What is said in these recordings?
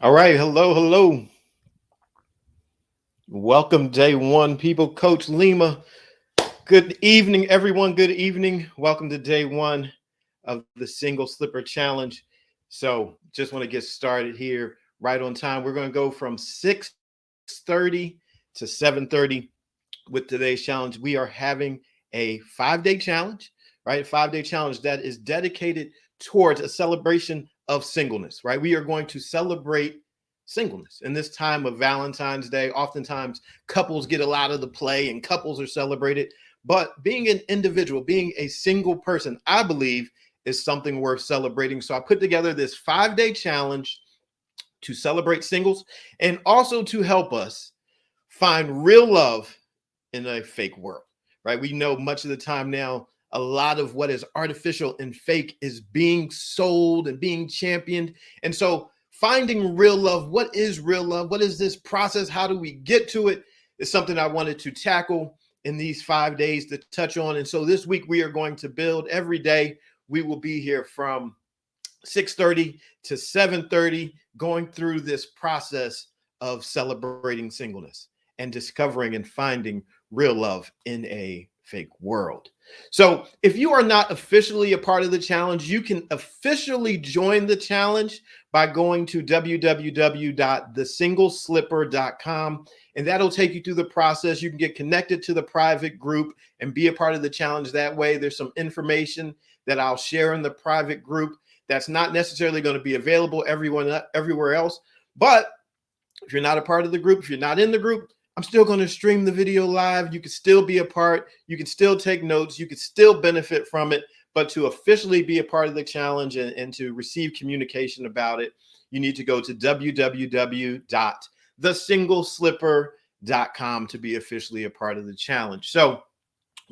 All right. Hello. Hello. Welcome, day one, people. Coach Lima. Good evening, everyone. Good evening. Welcome to day one of the Single Slipper Challenge. So, just want to get started here right on time. We're going to go from 6:30 to 7:30 with today's challenge. We are having a 5-day challenge, right? A 5-day challenge that is dedicated towards a celebration of singleness, right? We are going to celebrate singleness in this time of Valentine's Day. Oftentimes, couples get a lot of the play and couples are celebrated. But being an individual, being a single person, I believe is something worth celebrating. So I put together this 5-day challenge to celebrate singles and also to help us find real love in a fake world, right? We know much of the time now, a lot of what is artificial and fake is being sold and being championed. And so finding real love, what is real love? What is this process? How do we get to it? Is something I wanted to tackle in these 5 days to touch on. And so this week we are going to build every day. We will be here from 6:30 to 7:30 going through this process of celebrating singleness and discovering and finding real love in a fake world. So, if you are not officially a part of the challenge, you can officially join the challenge by going to www.thesingleslipper.com, and that'll take you through the process. You can get connected to the private group and be a part of the challenge that way. There's some information that I'll share in the private group that's not necessarily going to be available everywhere else. But if you're not a part of the group, if you're not in the group, I'm still going to stream the video live. You can still be a part. You can still take notes. You can still benefit from it. But to officially be a part of the challenge and to receive communication about it, you need to go to www.thesingleslipper.com to be officially a part of the challenge. So,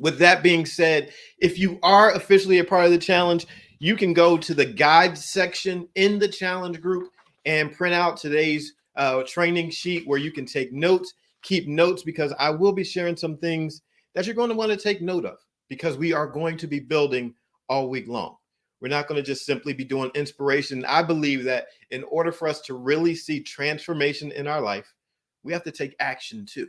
with that being said, if you are officially a part of the challenge, you can go to the guide section in the challenge group and print out today's training sheet where you can take notes, keep notes, because I will be sharing some things that you're going to want to take note of because we are going to be building all week long. We're not going to just simply be doing inspiration. I believe that in order for us to really see transformation in our life, we have to take action too.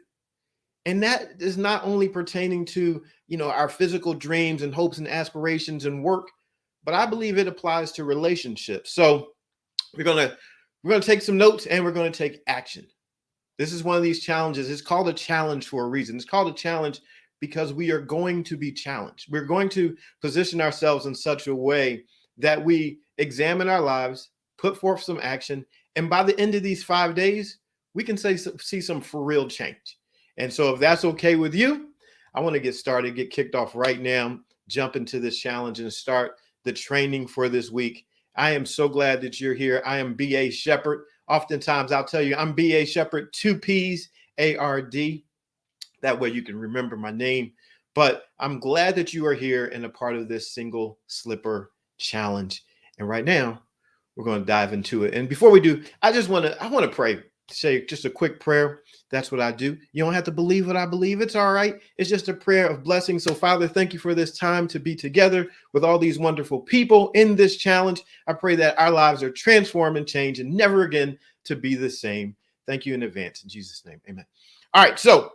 And that is not only pertaining to, our physical dreams and hopes and aspirations and work, but I believe it applies to relationships. So we're going to take some notes and we're going to take action. This is one of these challenges. It's called a challenge for a reason. It's called a challenge because we are going to be challenged. We're going to position ourselves in such a way that we examine our lives, put forth some action, and by the end of these 5 days, we can see some for real change. And so if that's okay with you, I want to get started, get kicked off right now, jump into this challenge and start the training for this week. I am so glad that you're here. I am B.A. Shepherd. Oftentimes I'll tell you I'm B.A. Shepherd, 2 P's, A-R-D. That way you can remember my name. But I'm glad that you are here and a part of this single slipper challenge. And right now, we're going to dive into it. And before we do, I want to pray, say just a quick prayer. That's what I do. You don't have to believe what I believe. It's all right. It's just a prayer of blessing. So, Father, thank you for this time to be together with all these wonderful people in this challenge. I pray that our lives are transformed and changed and never again to be the same. Thank you in advance. In Jesus' name, amen. All right. So,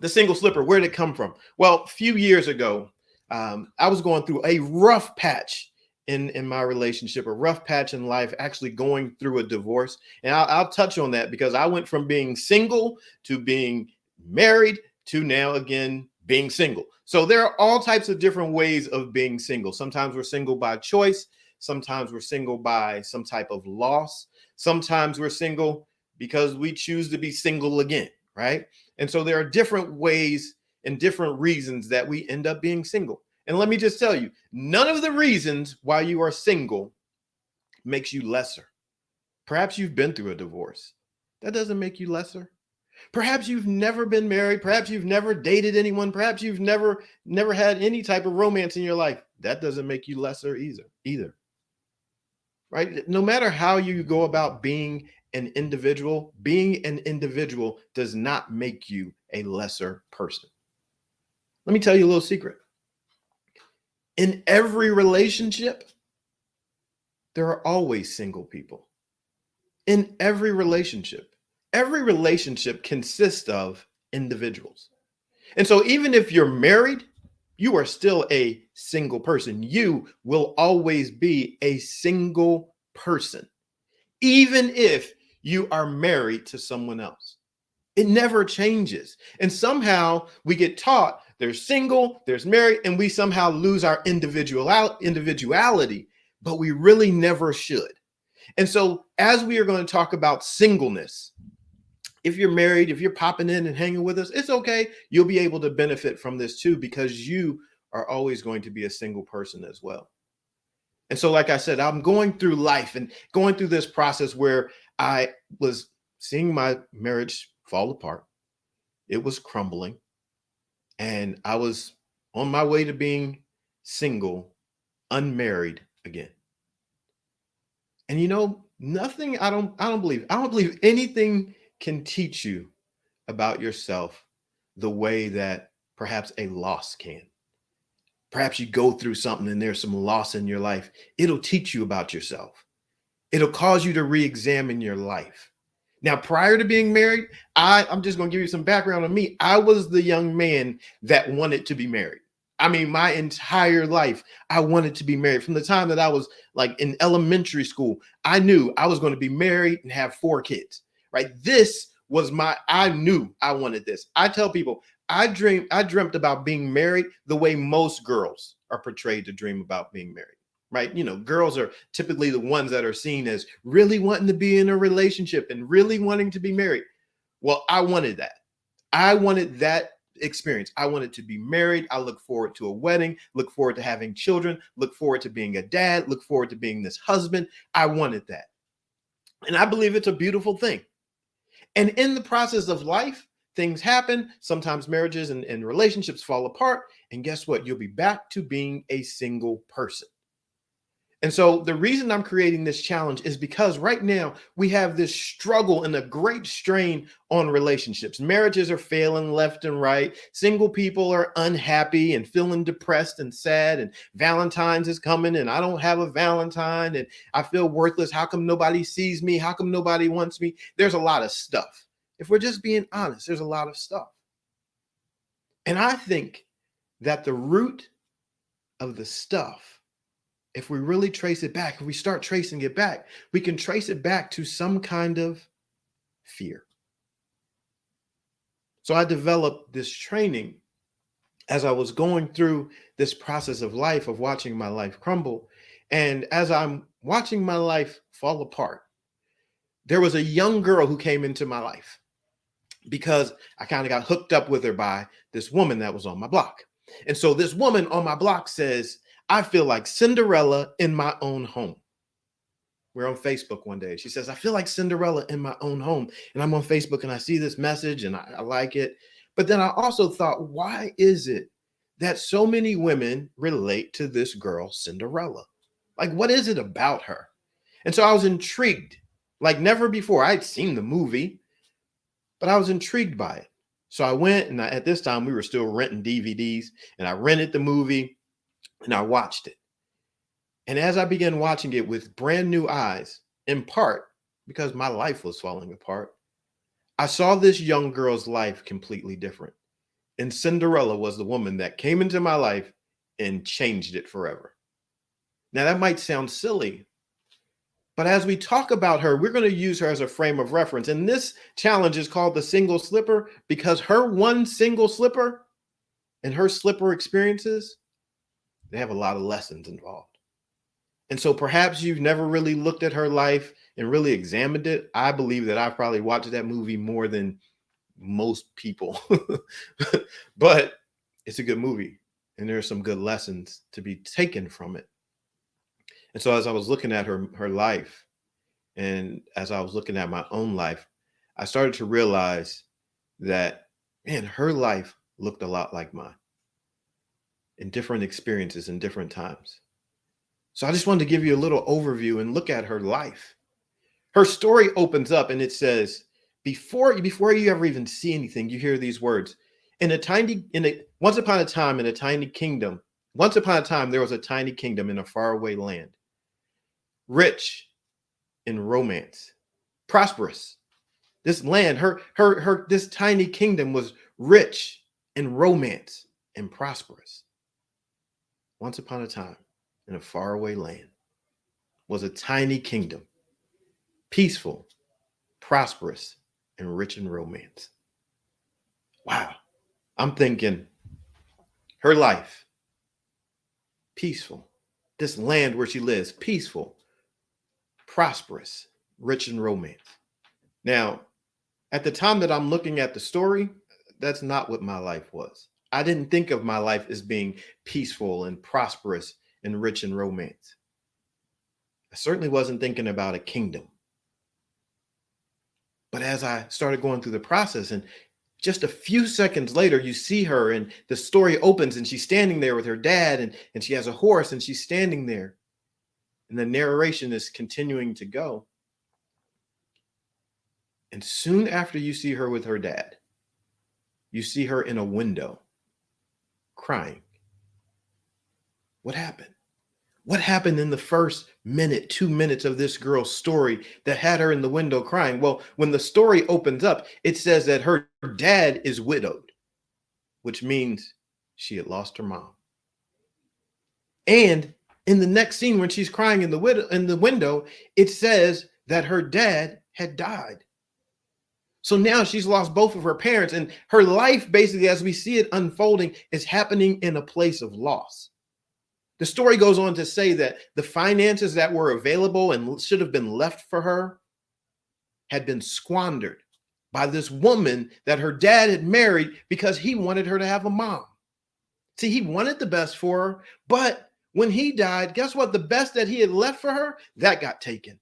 the single slipper, where did it come from? Well, a few years ago, I was going through a rough patch in my relationship, a rough patch in life, actually going through a divorce. And I'll touch on that because I went from being single to being married to now again being single. So there are all types of different ways of being single. Sometimes we're single by choice. Sometimes we're single by some type of loss. Sometimes we're single because we choose to be single again, right? And so there are different ways and different reasons that we end up being single. And let me just tell you, none of the reasons why you are single makes you lesser. Perhaps you've been through a divorce. That doesn't make you lesser. Perhaps you've never been married. Perhaps you've never dated anyone. Perhaps you've never had any type of romance in your life. That doesn't make you lesser either. Right? No matter how you go about being an individual does not make you a lesser person. Let me tell you a little secret. In every relationship, there are always single people. in every relationship consists of individuals. And so even if you're married, you are still a single person. You will always be a single person, even if you are married to someone else. It never changes. And somehow we get taught there's single, there's married, and we somehow lose our individuality, but we really never should. And so, as we are going to talk about singleness, if you're married, if you're popping in and hanging with us, it's okay. You'll be able to benefit from this too, because you are always going to be a single person as well. And so, like I said, I'm going through life and going through this process where I was seeing my marriage fall apart. It was crumbling. And I was on my way to being single, unmarried again. And nothing, I don't believe anything can teach you about yourself the way that perhaps a loss can. Perhaps you go through something and there's some loss in your life. It'll teach you about yourself. It'll cause you to re-examine your life. Now, prior to being married, I'm just going to give you some background on me. I was the young man that wanted to be married. I mean, my entire life, I wanted to be married. From the time that I was like in elementary school, I knew I was going to be married and have 4 kids, right? I knew I wanted this. I tell people, I dreamt about being married the way most girls are portrayed to dream about being married, right? Girls are typically the ones that are seen as really wanting to be in a relationship and really wanting to be married. Well, I wanted that. I wanted that experience. I wanted to be married. I look forward to a wedding, look forward to having children, look forward to being a dad, look forward to being this husband. I wanted that. And I believe it's a beautiful thing. And in the process of life, things happen. Sometimes marriages and relationships fall apart. And guess what? You'll be back to being a single person. And so the reason I'm creating this challenge is because right now we have this struggle and a great strain on relationships. Marriages are failing left and right. Single people are unhappy and feeling depressed and sad. And Valentine's is coming and I don't have a Valentine and I feel worthless. How come nobody sees me? How come nobody wants me? There's a lot of stuff. If we're just being honest, there's a lot of stuff. And I think that the root of the stuff, if we really trace it back, if we start tracing it back, we can trace it back to some kind of fear. So I developed this training as I was going through this process of life, of watching my life crumble. And as I'm watching my life fall apart, there was a young girl who came into my life because I kind of got hooked up with her by this woman that was on my block. And so this woman on my block says, I feel like Cinderella in my own home. We're on Facebook one day. She says, I feel like Cinderella in my own home. And I'm on Facebook and I see this message and I like it. But then I also thought, why is it that so many women relate to this girl, Cinderella? Like, what is it about her? And so I was intrigued like never before. I'd seen the movie, but I was intrigued by it. So I went and at this time we were still renting DVDs and I rented the movie. And I watched it. And as I began watching it with brand new eyes, in part because my life was falling apart, I saw this young girl's life completely different. And Cinderella was the woman that came into my life and changed it forever. Now, that might sound silly, but as we talk about her, we're going to use her as a frame of reference. And this challenge is called the single slipper because her one single slipper and her slipper experiences, they have a lot of lessons involved. And so perhaps you've never really looked at her life and really examined it. I believe that I've probably watched that movie more than most people, but it's a good movie and there are some good lessons to be taken from it. And so as I was looking at her life and as I was looking at my own life, I started to realize that, man, her life looked a lot like mine in different experiences in different times. So I just wanted to give you a little overview and look at her life. Her story opens up and it says, before you ever even see anything, you hear these words. Once upon a time in a tiny kingdom, once upon a time there was a tiny kingdom in a faraway land, rich in romance prosperous. This land, this tiny kingdom was rich in romance and prosperous. Once upon a time, in a faraway land, was a tiny kingdom, peaceful, prosperous, and rich in romance. Wow. I'm thinking her life, peaceful. This land where she lives, peaceful, prosperous, rich in romance. Now, at the time that I'm looking at the story, that's not what my life was. I didn't think of my life as being peaceful and prosperous and rich in romance. I certainly wasn't thinking about a kingdom. But as I started going through the process, and just a few seconds later, you see her and the story opens and she's standing there with her dad and she has a horse and she's standing there. And the narration is continuing to go. And soon after you see her with her dad, you see her in a window crying. What happened? What happened in the first minute, 2 minutes of this girl's story that had her in the window crying? Well, when the story opens up, it says that her dad is widowed, which means she had lost her mom. And in the next scene, when she's crying in the window, it says that her dad had died. So now she's lost both of her parents, and her life, basically, as we see it unfolding, is happening in a place of loss. The story goes on to say that the finances that were available and should have been left for her had been squandered by this woman that her dad had married because he wanted her to have a mom. See, he wanted the best for her, but when he died, guess what? The best that he had left for her, that got taken.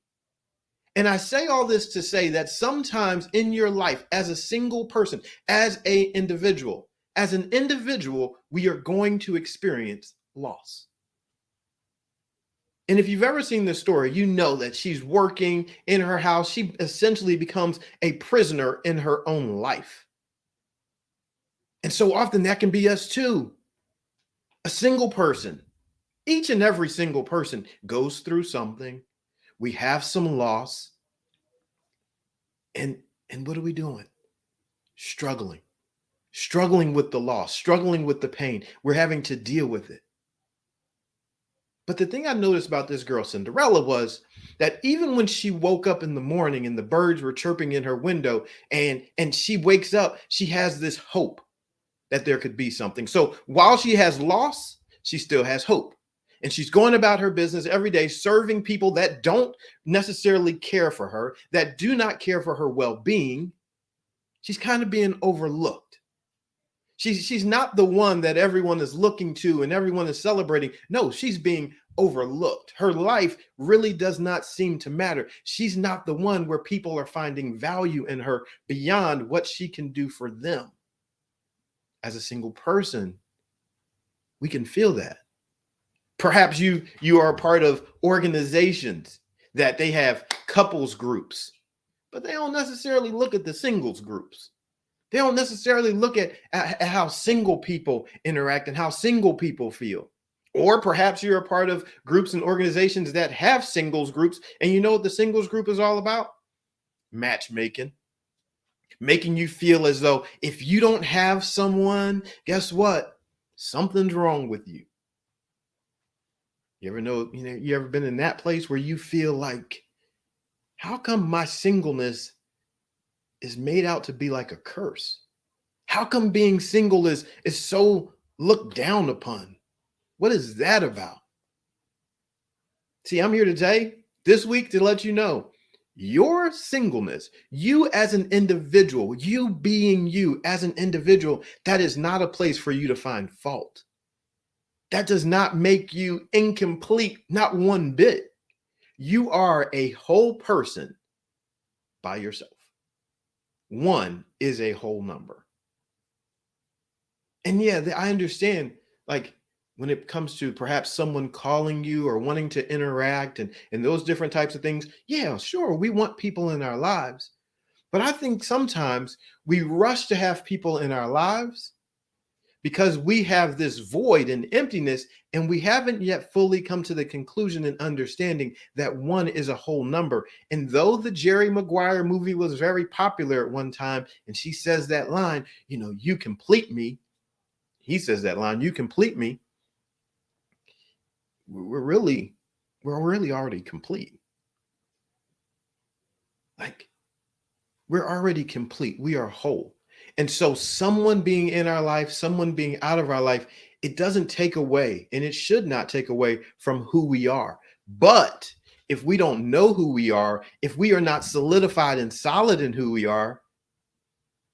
And I say all this to say that sometimes in your life, as a single person, as an individual, we are going to experience loss. And if you've ever seen this story, you know that she's working in her house. She essentially becomes a prisoner in her own life. And so often that can be us too. A single person, each and every single person goes through something. We have some loss. And what are we doing? Struggling with the loss, struggling with the pain. We're having to deal with it. But the thing I noticed about this girl, Cinderella, was that even when she woke up in the morning and the birds were chirping in her window and she wakes up, she has this hope that there could be something. So while she has loss, she still has hope. And she's going about her business every day, serving people that don't necessarily care for her, that do not care for her well-being. She's kind of being overlooked. She's not the one that everyone is looking to and everyone is celebrating. No, she's being overlooked. Her life really does not seem to matter. She's not the one where people are finding value in her beyond what she can do for them. As a single person, we can feel that. Perhaps you are a part of organizations that they have couples groups, but they don't necessarily look at the singles groups. They don't necessarily look at how single people interact and how single people feel. Or perhaps you're a part of groups and organizations that have singles groups, and you know what the singles group is all about? Matchmaking. Making you feel as though if you don't have someone, guess what? Something's wrong with you. You ever know, you ever been in that place where you feel like, how come my singleness is made out to be like a curse? How come being single is so looked down upon? What is that about? See, I'm here today, this week, to let you know your singleness, you as an individual, you being you as an individual, that is not a place for you to find fault. That does not make you incomplete, not one bit. You are a whole person by yourself. One is a whole number. And yeah, I understand, like, when it comes to perhaps someone calling you or wanting to interact and those different types of things, yeah, sure, we want people in our lives. But I think sometimes we rush to have people in our lives because we have this void and emptiness, and we haven't yet fully come to the conclusion and understanding that one is a whole number. And though the Jerry Maguire movie was very popular at one time, and she says that line, you complete me. He says that line, you complete me. We're really already complete. Like, we're already complete. We are whole. And so someone being in our life, someone being out of our life, it doesn't take away, and it should not take away from who we are. But if we don't know who we are, if we are not solidified and solid in who we are,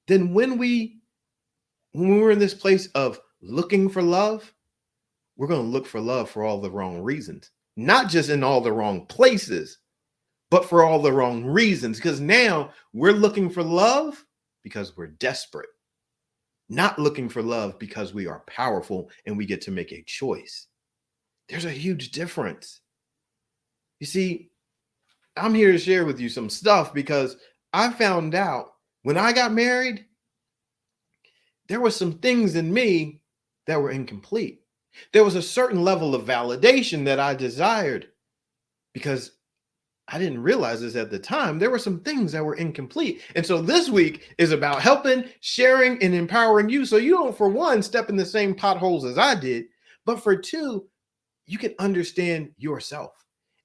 then when we're in this place of looking for love, we're going to look for love for all the wrong reasons, not just in all the wrong places, but for all the wrong reasons. Because now we're looking for love because we're desperate, not looking for love because we are powerful and we get to make a choice. There's a huge difference. You see, I'm here to share with you some stuff because I found out when I got married, there were some things in me that were incomplete. There was a certain level of validation that I desired because I didn't realize this at the time. There were some things that were incomplete. And so this week is about helping, sharing, and empowering you so you don't, for one, step in the same potholes as I did, but for two, you can understand yourself.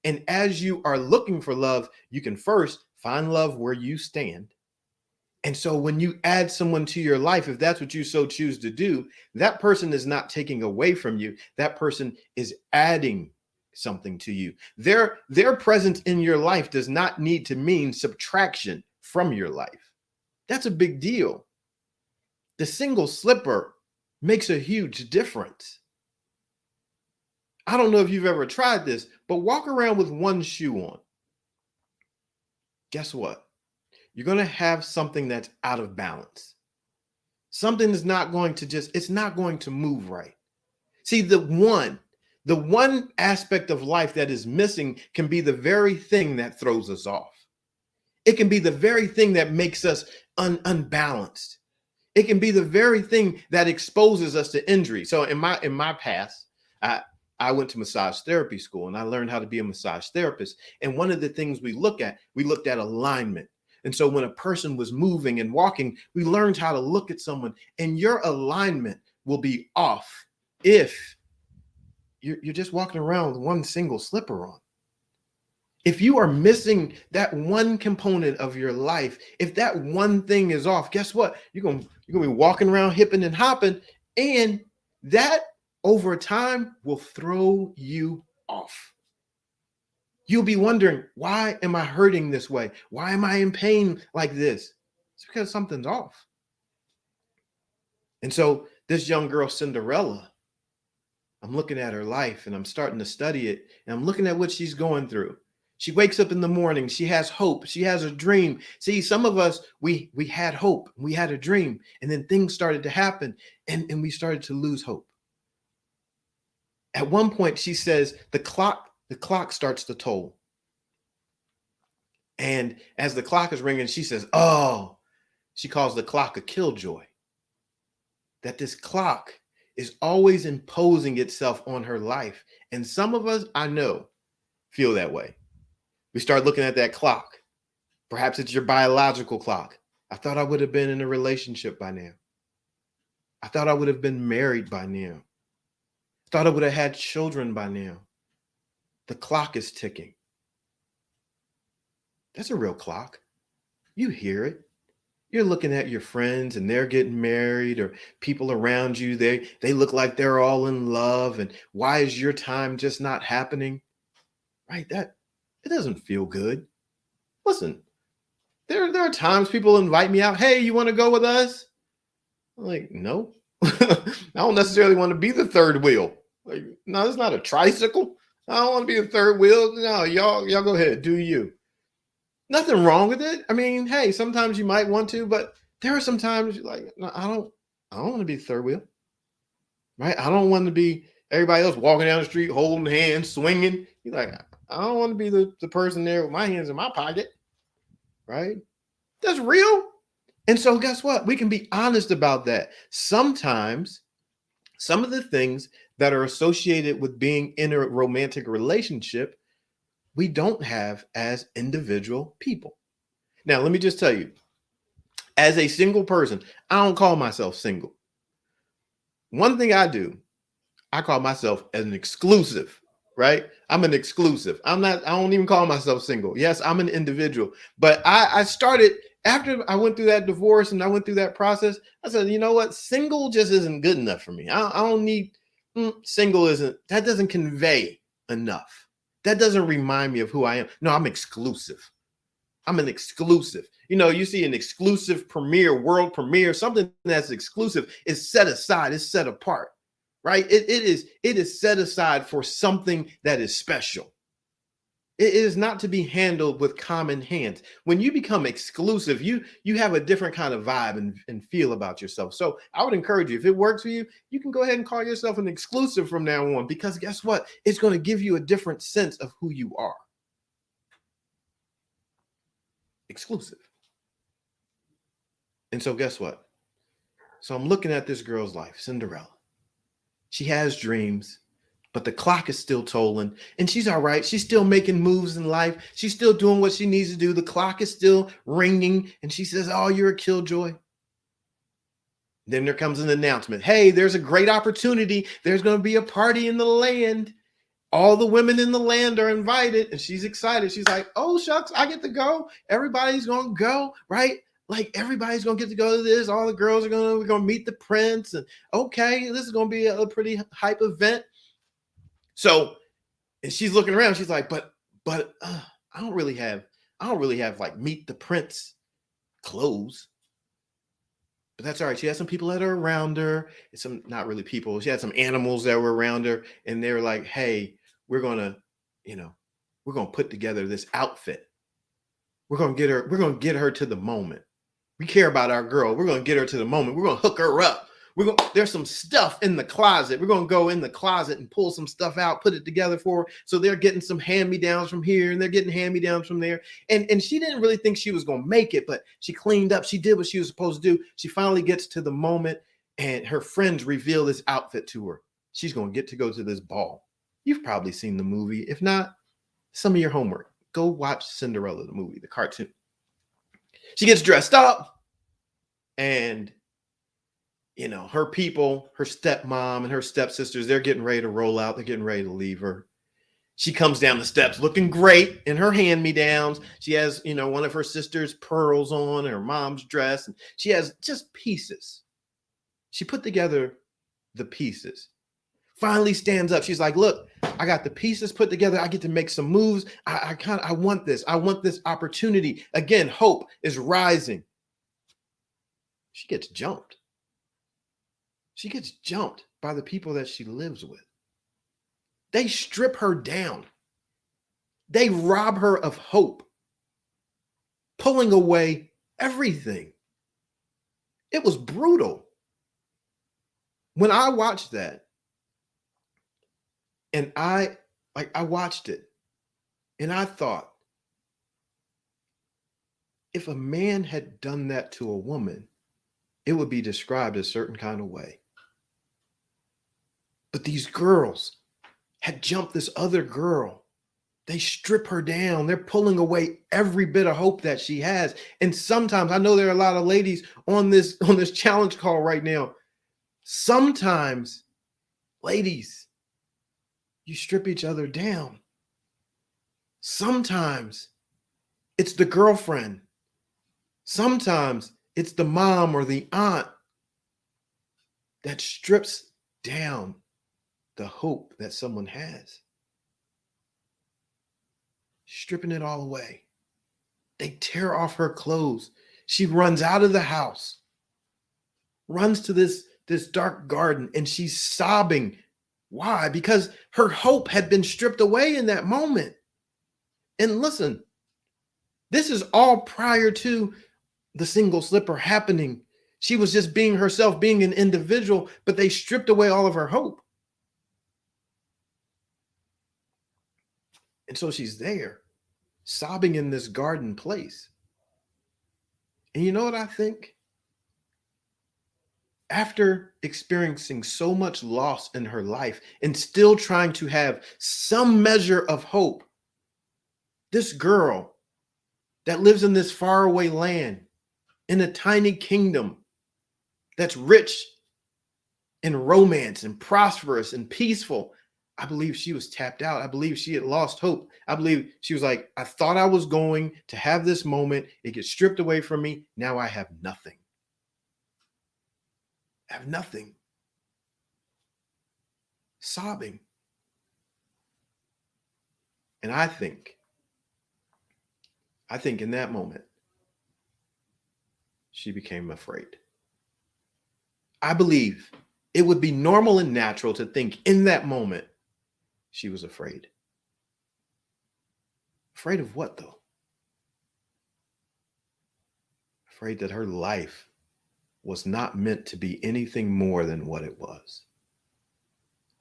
And as you are looking for love, you can first find love where you stand. And so when you add someone to your life, if that's what you so choose to do, that person is not taking away from you. That person is adding something to you. Their presence in your life does not need to mean subtraction from your life. That's a big deal. The single slipper makes a huge difference. I don't know if you've ever tried this, but walk around with one shoe on. Guess what? You're going to have something that's out of balance. Something is not going to it's not going to move right. See, the one aspect of life that is missing can be the very thing that throws us off. It can be the very thing that makes us unbalanced. It can be the very thing that exposes us to injury. So in my past, I went to massage therapy school and I learned how to be a massage therapist. And one of the things we looked at alignment. And so when a person was moving and walking, we learned how to look at someone, and your alignment will be off if you're just walking around with one single slipper on. If you are missing that one component of your life, if that one thing is off, guess what? You're gonna be walking around hipping and hopping, and that over time will throw you off. You'll be wondering, why am I hurting this way? Why am I in pain like this? It's because something's off. And so this young girl, Cinderella, I'm looking at her life and I'm starting to study it, and I'm looking at what she's going through. She wakes up in the morning. She has hope. She has a dream. See, some of us, we had hope. We had a dream, and then things started to happen, and we started to lose hope. At one point, she says, the clock starts to toll. And as the clock is ringing, she says, oh, she calls the clock a killjoy. That this clock is always imposing itself on her life. And some of us, I know, feel that way. We start looking at that clock. Perhaps it's your biological clock. I thought I would have been in a relationship by now. I thought I would have been married by now. I thought I would have had children by now. The clock is ticking. That's a real clock. You hear it. You're looking at your friends and they're getting married, or people around you, they look like they're all in love. And why is your time just not happening? Right? That it doesn't feel good. Listen, there are times people invite me out. Hey, you want to go with us? I'm like, no. I don't necessarily want to be the third wheel. Like, no, it's not a tricycle. I don't want to be the third wheel. No, y'all go ahead, do you. Nothing wrong with it. I mean, hey, sometimes you might want to, but there are some times you're like, no, I don't want to be the third wheel. Right? I don't want to be everybody else walking down the street, holding hands, swinging. You're like, I don't want to be the person there with my hands in my pocket. Right? That's real. And so guess what? We can be honest about that. Sometimes Some of the things that are associated with being in a romantic relationship, we don't have as individual people. Now, let me just tell you, as a single person, I don't call myself single. One thing I do, I call myself an exclusive, right? I'm an exclusive. I don't even call myself single. Yes, I'm an individual. But I started after I went through that divorce and I went through that process. I said, you know what? Single just isn't good enough for me. I don't need single isn't that doesn't convey enough. That doesn't remind me of who I am. No, I'm exclusive. I'm an exclusive. You know, you see an exclusive premiere, world premiere, something that's exclusive is set aside, is set apart, right? It is set aside for something that is special. It is not to be handled with common hands. When you become exclusive, you have a different kind of vibe and feel about yourself. So I would encourage you, if it works for you, you can go ahead and call yourself an exclusive from now on, because guess what? It's going to give you a different sense of who you are. Exclusive. And so guess what? So I'm looking at this girl's life, Cinderella. She has dreams, but the clock is still tolling and she's all right. She's still making moves in life. She's still doing what she needs to do. The clock is still ringing and she says, "Oh, you're a killjoy." Then there comes an announcement. "Hey, there's a great opportunity. There's going to be a party in the land. All the women in the land are invited." And she's excited. She's like, "Oh, shucks, I get to go. Everybody's going to go, right? Like everybody's going to get to go to this. All the girls we're going to meet the prince. And okay, this is going to be a pretty hype event." So, and she's looking around. She's like, but I don't really have like meet the prince clothes. But that's all right. She had some people that are around her. It's some not really people. She had some animals that were around her, and they were like, "Hey, we're gonna, you know, we're gonna put together this outfit. We're gonna get her. We're gonna get her to the moment. We care about our girl. We're gonna get her to the moment. We're gonna hook her up. There's some stuff in the closet. We're gonna go in the closet and pull some stuff out, put it together for her. So they're getting some hand-me-downs from here and they're getting hand-me-downs from there. And she didn't really think she was gonna make it, but she cleaned up. She did what she was supposed to do. She finally gets to the moment, and her friends reveal this outfit to her. She's gonna get to go to this ball. You've probably seen the movie. If not, some of your homework. Go watch Cinderella, the movie, the cartoon. She gets dressed up, and her people, her stepmom and her stepsisters, they're getting ready to roll out. They're getting ready to leave her. She comes down the steps looking great in her hand-me-downs. She has, one of her sister's pearls on, her mom's dress, and she has just pieces. She put together the pieces. Finally stands up. She's like, "Look, I got the pieces put together. I get to make some moves. I want this. I want this opportunity." Again, hope is rising. She gets jumped. She gets jumped by the people that she lives with. They strip her down. They rob her of hope, pulling away everything. It was brutal. When I watched that, and I watched it, and I thought, if a man had done that to a woman, it would be described a certain kind of way. But these girls had jumped this other girl. They strip her down. They're pulling away every bit of hope that she has. And sometimes, I know there are a lot of ladies on this challenge call right now. Sometimes, ladies, you strip each other down. Sometimes it's the girlfriend. Sometimes it's the mom or the aunt that strips down the hope that someone has. Stripping it all away. They tear off her clothes. She runs out of the house, runs to this dark garden, and she's sobbing. Why? Because her hope had been stripped away in that moment. And listen, this is all prior to the single slipper happening. She was just being herself, being an individual, but they stripped away all of her hope. And so she's there, sobbing in this garden place. And you know what I think? After experiencing so much loss in her life and still trying to have some measure of hope, this girl that lives in this faraway land in a tiny kingdom that's rich in romance and prosperous and peaceful, I believe she was tapped out. I believe she had lost hope. I believe she was like, I thought I was going to have this moment. It gets stripped away from me. Now I have nothing. I have nothing. Sobbing. And I think in that moment, she became afraid. I believe it would be normal and natural to think in that moment she was afraid. Afraid of what, though? Afraid that her life was not meant to be anything more than what it was.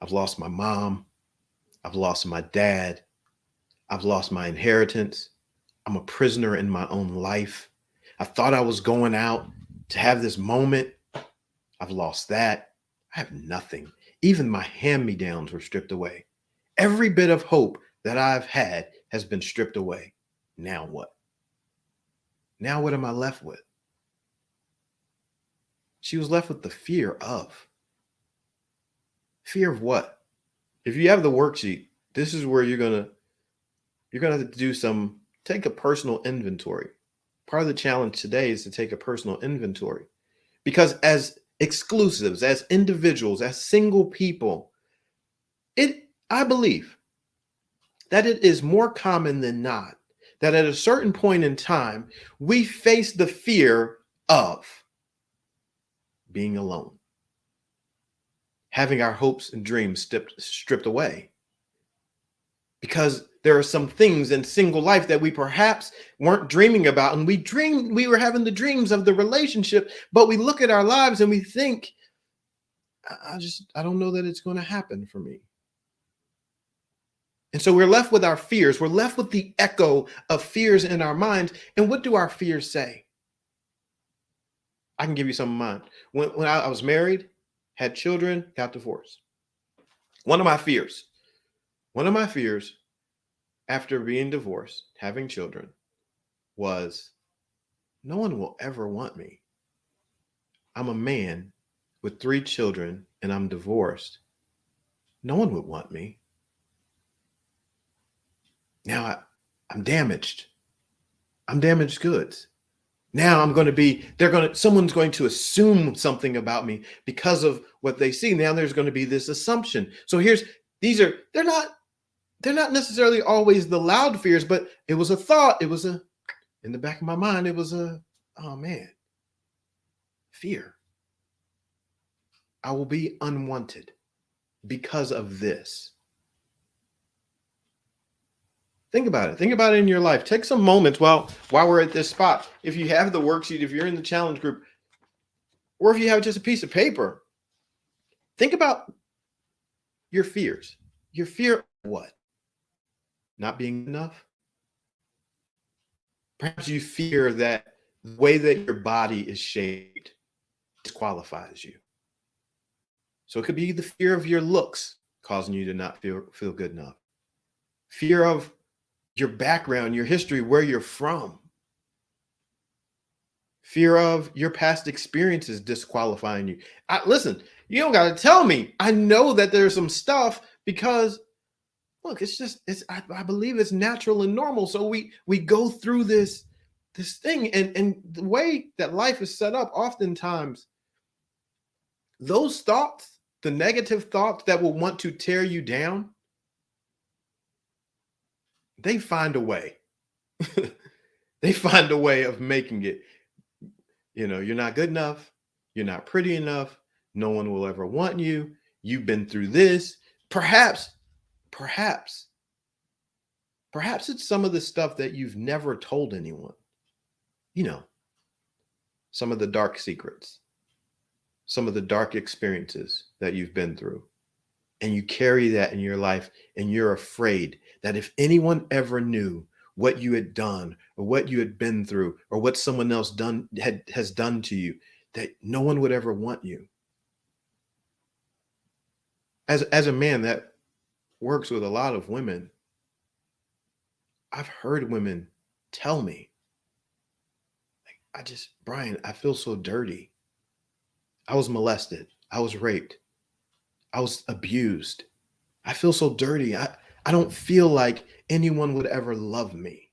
I've lost my mom. I've lost my dad. I've lost my inheritance. I'm a prisoner in my own life. I thought I was going out to have this moment. I've lost that. I have nothing. Even my hand-me-downs were stripped away. Every bit of hope that I've had has been stripped away. Now what? Now what am I left with? She was left with the fear of. Fear of what? If you have the worksheet, this is where you're gonna have to take a personal inventory. Part of the challenge today is to take a personal inventory. Because as exclusives, as individuals, as single people, I believe that it is more common than not that at a certain point in time, we face the fear of being alone, having our hopes and dreams stripped away. Because there are some things in single life that we perhaps weren't dreaming about. And we were having the dreams of the relationship, but we look at our lives and we think, I don't know that it's going to happen for me. And so we're left with our fears. We're left with the echo of fears in our minds. And what do our fears say? I can give you some of mine. When I was married, had children, got divorced. One of my fears after being divorced, having children, was no one will ever want me. I'm a man with 3 children and I'm divorced. No one would want me. Now I'm damaged. I'm damaged goods. Now someone's going to assume something about me because of what they see. Now there's going to be this assumption. So they're not necessarily always the loud fears, but it was a thought. It was in the back of my mind, it was oh man, fear. I will be unwanted because of this. Think about it. Think about it in your life. Take some moments while we're at this spot. If you have the worksheet, if you're in the challenge group, or if you have just a piece of paper, think about your fears. Your fear of what? Not being enough? Perhaps you fear that the way that your body is shaped disqualifies you. So it could be the fear of your looks causing you to not feel good enough. Fear of your background, your history, where you're from. Fear of your past experiences disqualifying you. Listen, you don't got to tell me. I know that there's some stuff because look, I believe it's natural and normal. So we go through this thing and the way that life is set up, oftentimes those thoughts, the negative thoughts that will want to tear you down, they find a way. They find a way of making it, you're not good enough. You're not pretty enough. No one will ever want you. You've been through this. Perhaps it's some of the stuff that you've never told anyone. Some of the dark secrets, some of the dark experiences that you've been through. And you carry that in your life and you're afraid that if anyone ever knew what you had done or what you had been through or what someone else has done to you, that no one would ever want you. As a man that works with a lot of women, I've heard women tell me, Brian, I feel so dirty. I was molested. I was raped. I was abused. I feel so dirty. I don't feel like anyone would ever love me.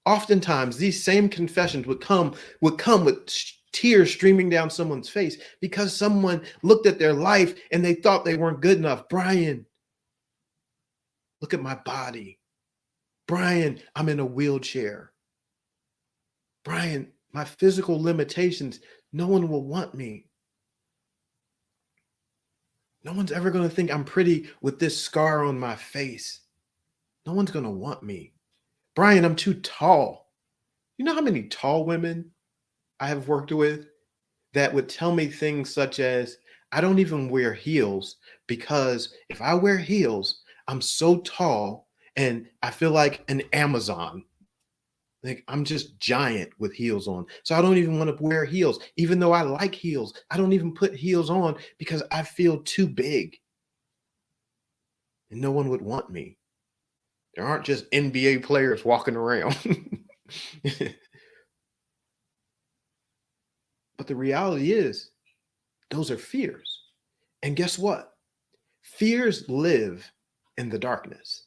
Oftentimes, these same confessions would come with tears streaming down someone's face because someone looked at their life and they thought they weren't good enough. Brian, look at my body. Brian, I'm in a wheelchair. Brian, my physical limitations, no one will want me. No one's ever going to think I'm pretty with this scar on my face. No one's going to want me. Brian, I'm too tall. You know how many tall women I have worked with that would tell me things such as, I don't even wear heels because if I wear heels, I'm so tall and I feel like an Amazon. Like I'm just giant with heels on. So I don't even want to wear heels. Even though I like heels, I don't even put heels on because I feel too big. And no one would want me. There aren't just NBA players walking around. But the reality is, those are fears. And guess what? Fears live in the darkness.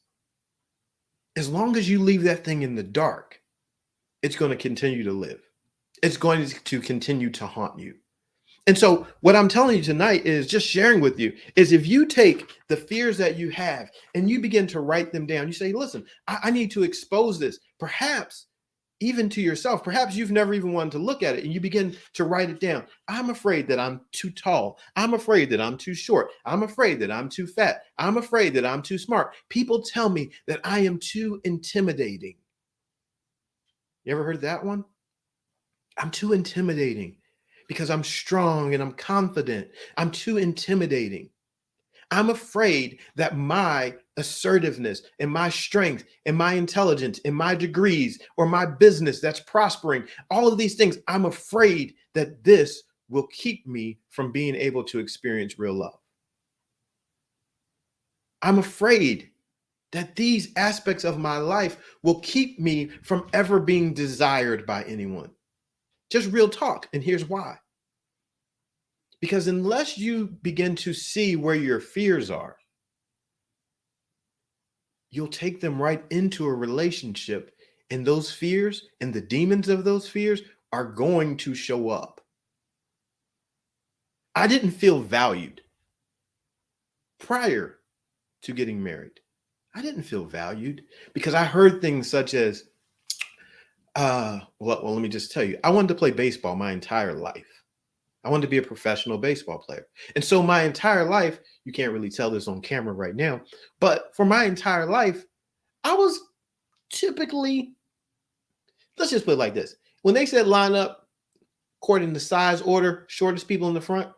As long as you leave that thing in the dark, it's going to continue to live. It's going to continue to haunt you. And so what I'm telling you tonight is just sharing with you is if you take the fears that you have and you begin to write them down, you say, listen, I need to expose this, perhaps even to yourself. Perhaps you've never even wanted to look at it and you begin to write it down. I'm afraid that I'm too tall. I'm afraid that I'm too short. I'm afraid that I'm too fat. I'm afraid that I'm too smart. People tell me that I am too intimidating. You ever heard that one? I'm too intimidating because I'm strong and I'm confident. I'm too intimidating. I'm afraid that my assertiveness and my strength and my intelligence and my degrees or my business that's prospering, all of these things, I'm afraid that this will keep me from being able to experience real love. I'm afraid that these aspects of my life will keep me from ever being desired by anyone. Just real talk. And here's why. Because unless you begin to see where your fears are, you'll take them right into a relationship, and those fears and the demons of those fears are going to show up. I didn't feel valued prior to getting married. I didn't feel valued because I heard things such as, let me just tell you, I wanted to play baseball my entire life. I wanted to be a professional baseball player. And so my entire life, you can't really tell this on camera right now, but for my entire life, I was typically, let's just put it like this. When they said line up according to size order, shortest people in the front,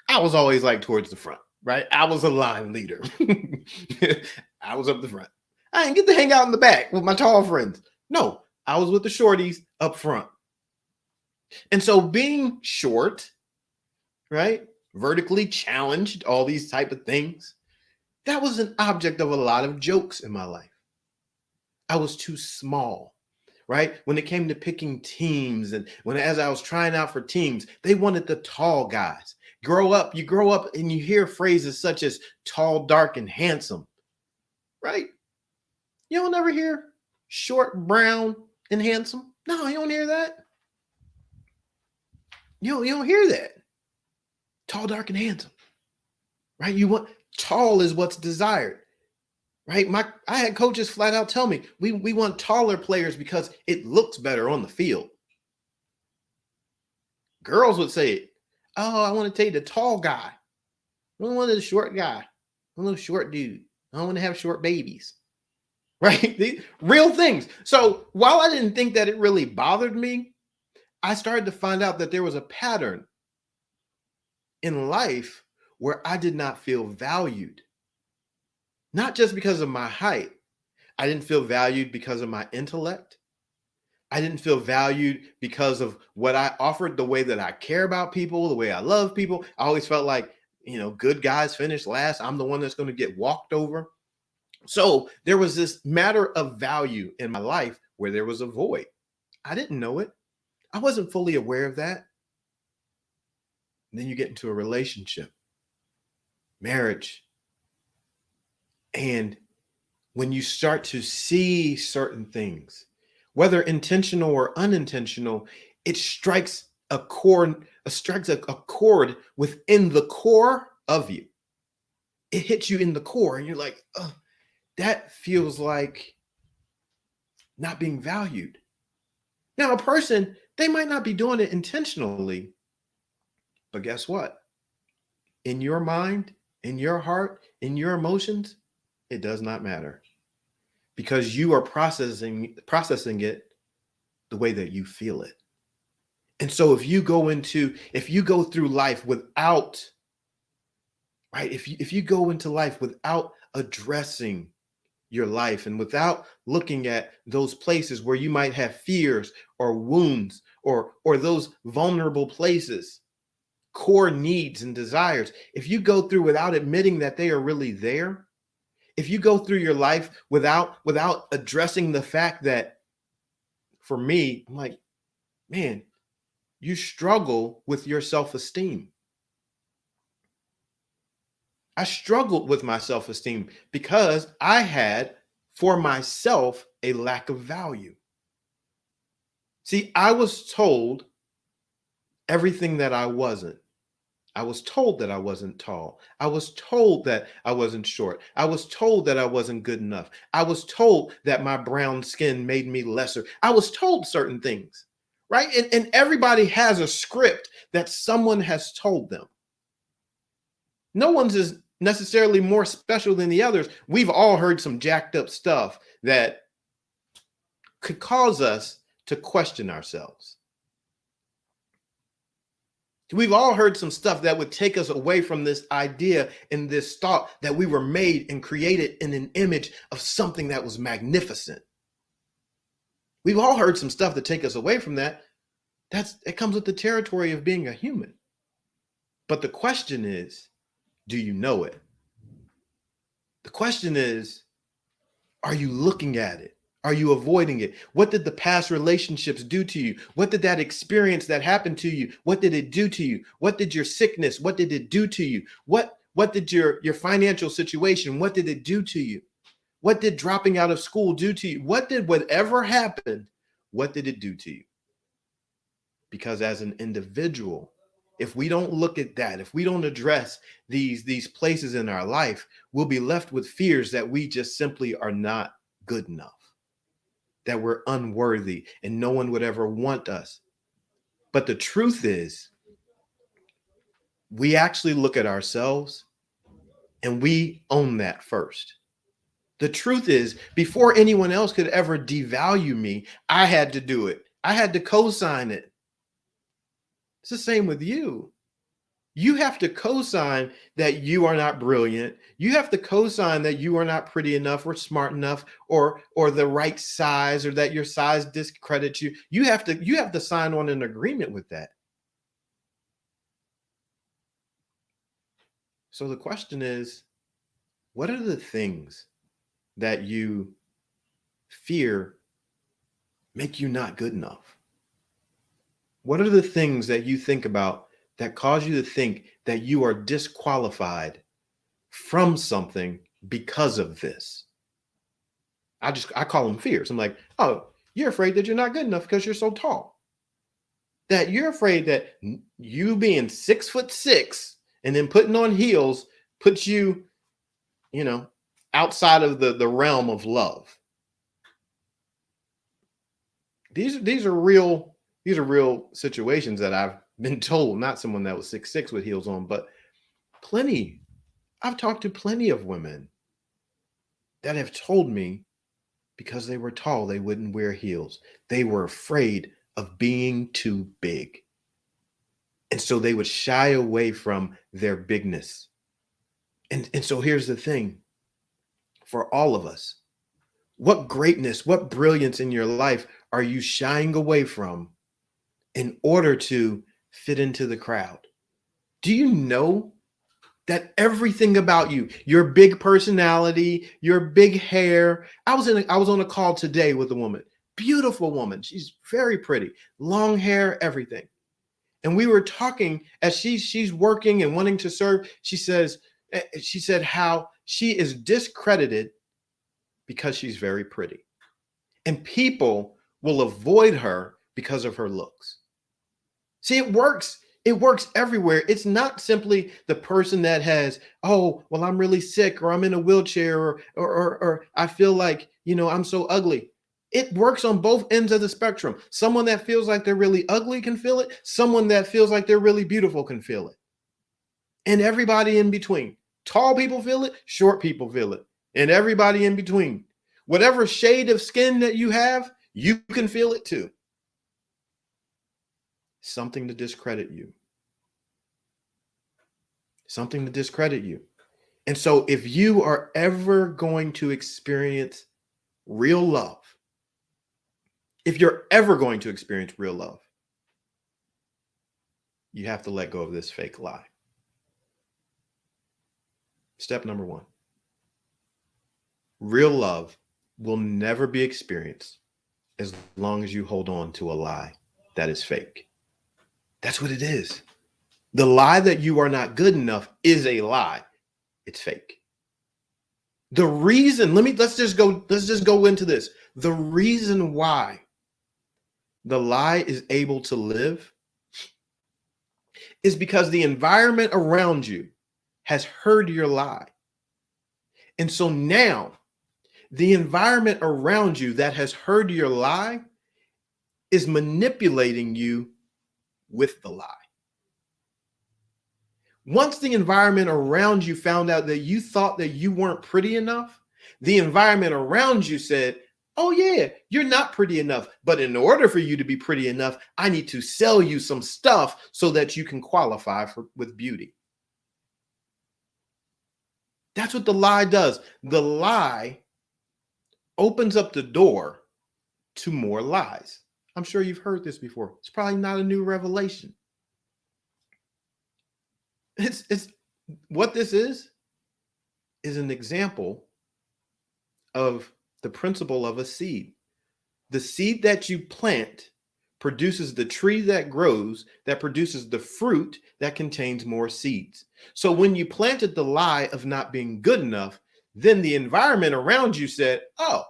I was always like towards the front, right? I was a line leader. I was up the front. I didn't get to hang out in the back with my tall friends. No, I was with the shorties up front. And so being short, right? Vertically challenged, all these type of things. That was an object of a lot of jokes in my life. I was too small, right? When it came to picking teams and as I was trying out for teams, they wanted the tall guys. You grow up and you hear phrases such as tall, dark, and handsome, right? You don't ever hear short, brown, and handsome. No, you don't hear that. You don't hear that. Tall, dark, and handsome, right? Tall is what's desired, right? I had coaches flat out tell me, we want taller players because it looks better on the field. Girls would say, oh, I want to take the tall guy. I don't want the short guy. I want a short dude. I don't want to have short babies, right? Real things. So while I didn't think that it really bothered me, I started to find out that there was a pattern in life where I did not feel valued. Not just because of my height. I didn't feel valued because of my intellect. I didn't feel valued because of what I offered, the way that I care about people, the way I love people. I always felt like good guys finish last. I'm the one that's going to get walked over. So there was this matter of value in my life where there was a void. I didn't know it. I wasn't fully aware of that. And then you get into a relationship, marriage. And when you start to see certain things, whether intentional or unintentional, it strikes a chord, a chord within the core of you. It hits you in the core, and you're like, oh, that feels like not being valued. Now, a person, they might not be doing it intentionally, but guess what? In your mind, in your heart, in your emotions, it does not matter, because you are processing it the way that you feel it. And so if you go through life without, right, if you go into life without addressing your life and without looking at those places where you might have fears or wounds or those vulnerable places, core needs and desires, if you go through without admitting that they are really there, if you go through your life without addressing the fact that, for me, I'm like, man, you struggle with your self-esteem. I struggled with my self-esteem because I had, for myself, a lack of value. See, I was told everything that I wasn't. I was told that I wasn't tall. I was told that I wasn't short. I was told that I wasn't good enough. I was told that my brown skin made me lesser. I was told certain things, right? And everybody has a script that someone has told them. No one's is necessarily more special than the others. We've all heard some jacked up stuff that could cause us to question ourselves. We've all heard some stuff that would take us away from this idea and this thought that we were made and created in an image of something that was magnificent. We've all heard some stuff that take us away from that. It comes with the territory of being a human. But the question is, do you know it? The question is, are you looking at it? Are you avoiding it? What did the past relationships do to you? What did that experience that happened to you? What did it do to you? What did your sickness? What did it do to you? What did your financial situation? What did it do to you? What did dropping out of school do to you? Whatever happened, what did it do to you? Because as an individual, if we don't look at that, if we don't address these places in our life, we'll be left with fears that we just simply are not good enough, that we're unworthy and no one would ever want us. But the truth is, we actually look at ourselves and we own that first. The truth is, before anyone else could ever devalue me, I had to do it. I had to co-sign it. It's the same with you. You have to co-sign that you are not brilliant. You have to co-sign that you are not pretty enough or smart enough or the right size, or that your size discredits you. You have to sign on an agreement with that. So the question is, what are the things that you fear make you not good enough? What are the things that you think about that cause you to think that you are disqualified from something because of this? I call them fears. I'm like, oh, you're afraid that you're not good enough because you're so tall. That you're afraid that you being 6'6" and then putting on heels puts you, outside of the realm of love. These are real situations that I've been told, not someone that was 6'6" with heels on, but I've talked to plenty of women that have told me because they were tall, they wouldn't wear heels. They were afraid of being too big. And so they would shy away from their bigness. And so here's the thing for all of us. What greatness, what brilliance in your life are you shying away from in order to fit into the crowd? Do you know that everything about you, your big personality, your big hair. I was on a call today with a woman, beautiful woman. She's very pretty, long hair, everything. And we were talking as she's working and wanting to serve. She said how she is discredited because she's very pretty. And people will avoid her because of her looks. See, it works. It works everywhere. It's not simply the person that has, oh, well, I'm really sick, or I'm in a wheelchair, or I feel like, I'm so ugly. It works on both ends of the spectrum. Someone that feels like they're really ugly can feel it. Someone that feels like they're really beautiful can feel it. And everybody in between. Tall people feel it, short people feel it, and everybody in between. Whatever shade of skin that you have, you can feel it too. Something to discredit you. Something to discredit you. And so if you are ever going to experience real love, if you're ever going to experience real love, you have to let go of this fake lie. Step number 1. Real love will never be experienced as long as you hold on to a lie that is fake. That's what it is. The lie that you are not good enough is a lie. It's fake. The reason, let's just go into this. The reason why the lie is able to live is because the environment around you has heard your lie. And so now the environment around you that has heard your lie is manipulating you with the lie. Once the environment around you found out that you thought that you weren't pretty enough, the environment around you said, oh yeah, you're not pretty enough. But in order for you to be pretty enough, I need to sell you some stuff so that you can qualify with beauty. That's what the lie does. The lie opens up the door to more lies. I'm sure you've heard this before. It's probably not a new revelation. It's what this is an example of the principle of a seed. The seed that you plant produces the tree that grows, that produces the fruit that contains more seeds. So when you planted the lie of not being good enough, then the environment around you said, oh,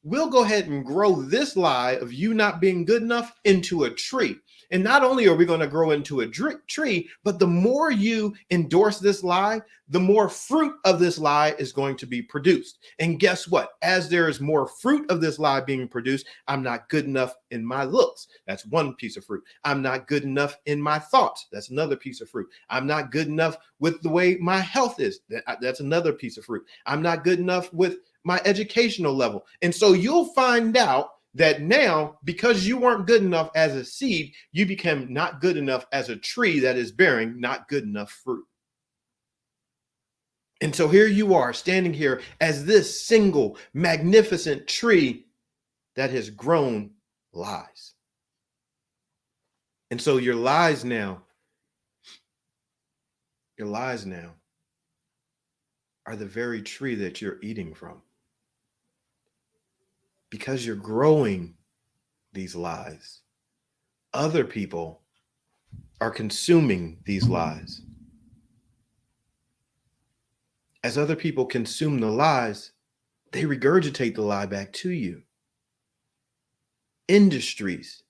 we'll go ahead and grow this lie of you not being good enough into a tree. And not only are we going to grow into a tree, but the more you endorse this lie, the more fruit of this lie is going to be produced. And guess what? As there is more fruit of this lie being produced, I'm not good enough in my looks. That's one piece of fruit. I'm not good enough in my thoughts. That's another piece of fruit. I'm not good enough with the way my health is. That's another piece of fruit. I'm not good enough with my educational level. And so you'll find out that now, because you weren't good enough as a seed, you became not good enough as a tree that is bearing not good enough fruit. And so here you are standing here as this single magnificent tree that has grown lies. And so your lies now are the very tree that you're eating from. Because you're growing these lies, other people are consuming these lies. As other people consume the lies, they regurgitate the lie back to you. Industries